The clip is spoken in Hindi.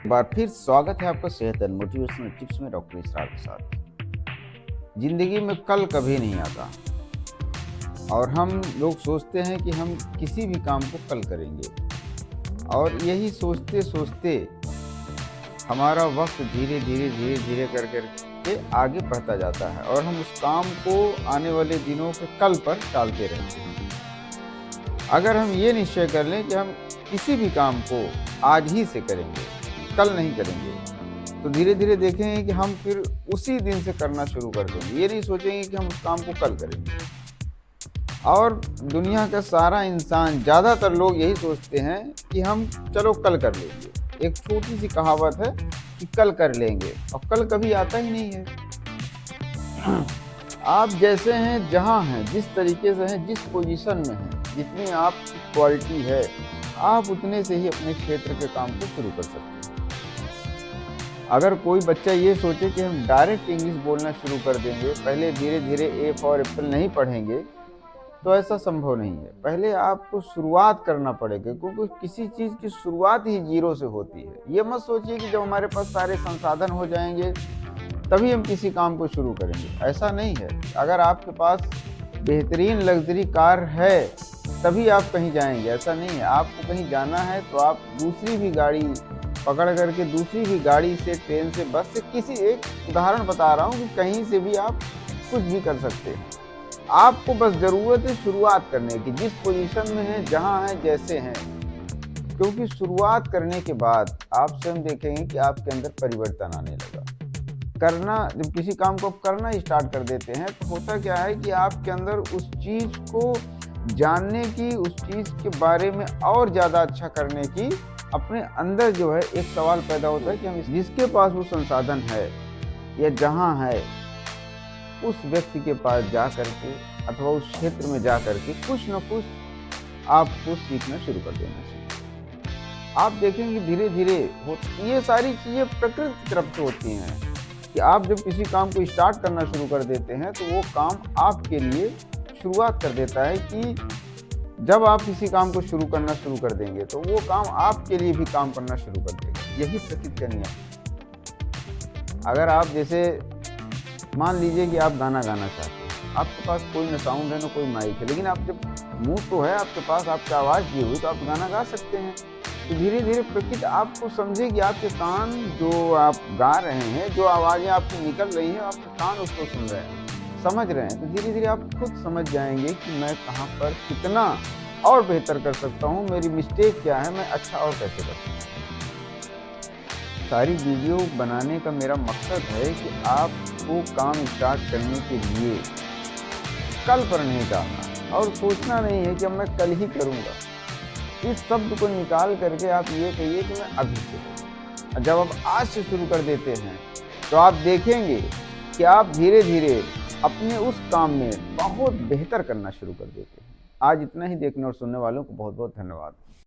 बार फिर स्वागत है आपका सेहत एंड मोटिवेशनल टिप्स में डॉक्टर इसरार के साथ। जिंदगी में कल कभी नहीं आता और हम लोग सोचते हैं कि हम किसी भी काम को कल करेंगे, और यही सोचते सोचते हमारा वक्त धीरे धीरे धीरे धीरे कर के आगे बढ़ता जाता है और हम उस काम को आने वाले दिनों के कल पर टालते रहते हैं। अगर हम ये निश्चय कर लें कि हम किसी भी काम को आज ही से करेंगे, कल नहीं करेंगे, तो धीरे धीरे देखेंगे कि हम फिर उसी दिन से करना शुरू कर देंगे। ये नहीं सोचेंगे कि हम उस काम को कल करेंगे। और दुनिया का सारा इंसान, ज़्यादातर लोग यही सोचते हैं कि हम चलो कल कर लेंगे। एक छोटी सी कहावत है कि कल कर लेंगे, और कल कभी आता ही नहीं है। आप जैसे हैं, जहाँ हैं, जिस तरीके से हैं, जिस पोजीशन में हैं, जितनी आपकी क्वालिटी है, आप उतने से ही अपने क्षेत्र के काम को शुरू कर सकते हैं। अगर कोई बच्चा ये सोचे कि हम डायरेक्ट इंग्लिश बोलना शुरू कर देंगे, पहले धीरे धीरे ए फॉर एप्पल नहीं पढ़ेंगे, तो ऐसा संभव नहीं है। पहले आपको शुरुआत करना पड़ेगा, क्योंकि किसी चीज़ की शुरुआत ही जीरो से होती है। ये मत सोचिए कि जब हमारे पास सारे संसाधन हो जाएंगे तभी हम किसी काम को शुरू करेंगे, ऐसा नहीं है। अगर आपके पास बेहतरीन लग्जरी कार है तभी आप कहीं जाएंगे, ऐसा नहीं है। आपको कहीं जाना है तो आप दूसरी भी गाड़ी पकड़ करके, दूसरी भी गाड़ी से, ट्रेन से, बस से, किसी एक उदाहरण बता रहा हूँ कि कहीं से भी आप कुछ भी कर सकते हैं। आपको बस ज़रूरत है शुरुआत करने की, जिस पोजीशन में है, जहाँ हैं, जैसे हैं। क्योंकि शुरुआत करने के बाद आप स्वयं देखेंगे कि आपके अंदर परिवर्तन आने लगा। जब किसी काम को आप करना स्टार्ट कर देते हैं तो होता क्या है कि आपके अंदर उस चीज़ को जानने की, उस चीज़ के बारे में और ज़्यादा अच्छा करने की, अपने अंदर जो है एक सवाल पैदा होता है कि हम जिसके पास वो संसाधन है या जहाँ है, उस व्यक्ति के पास जा करके अथवा उस क्षेत्र में जा करके कुछ न कुछ आपको सीखना शुरू कर देना चाहिए। आप देखेंगे धीरे धीरे ये सारी चीज़ें प्रकृति की तरफ से होती हैं कि आप जब किसी काम को स्टार्ट करना शुरू कर देते हैं तो वो काम आपके लिए शुरुआत कर देता है कि जब आप किसी काम को शुरू करना शुरू कर देंगे तो वो काम आपके लिए भी काम करना शुरू कर देगा। यही प्रकृति का नियम है। अगर आप जैसे मान लीजिए कि आप गाना गाना चाहते हैं, आपके पास कोई न साउंड है, न कोई माइक है, लेकिन आप जब मुंह तो है आपके पास, आपकी आवाज़ दी हुई, तो आप गाना गा सकते हैं। तो धीरे धीरे प्रकृति आपको समझेगी, आपके कान जो आप गा रहे हैं, जो आवाज़ें आपकी निकल रही हैं, आपके कान उसको सुन रहे हैं, समझ रहे हैं। तो धीरे धीरे आप खुद समझ जाएंगे कि मैं कहाँ पर कितना और बेहतर कर सकता हूँ, मेरी मिस्टेक क्या है, मैं अच्छा और कैसे कर सकता हूँ। सारी वीडियो बनाने का मेरा मकसद है कि आपको काम स्टार्ट करने के लिए कल पर नहीं डालना और सोचना नहीं है कि अब मैं कल ही करूँगा। इस शब्द को निकाल करके आप ये कहिए कि मैं अभी से करूँ। जब आप आज से शुरू कर देते हैं तो आप देखेंगे कि आप धीरे धीरे अपने उस काम में बहुत बेहतर करना शुरू कर देते हैं। आज इतना ही। देखने और सुनने वालों को बहुत बहुत धन्यवाद।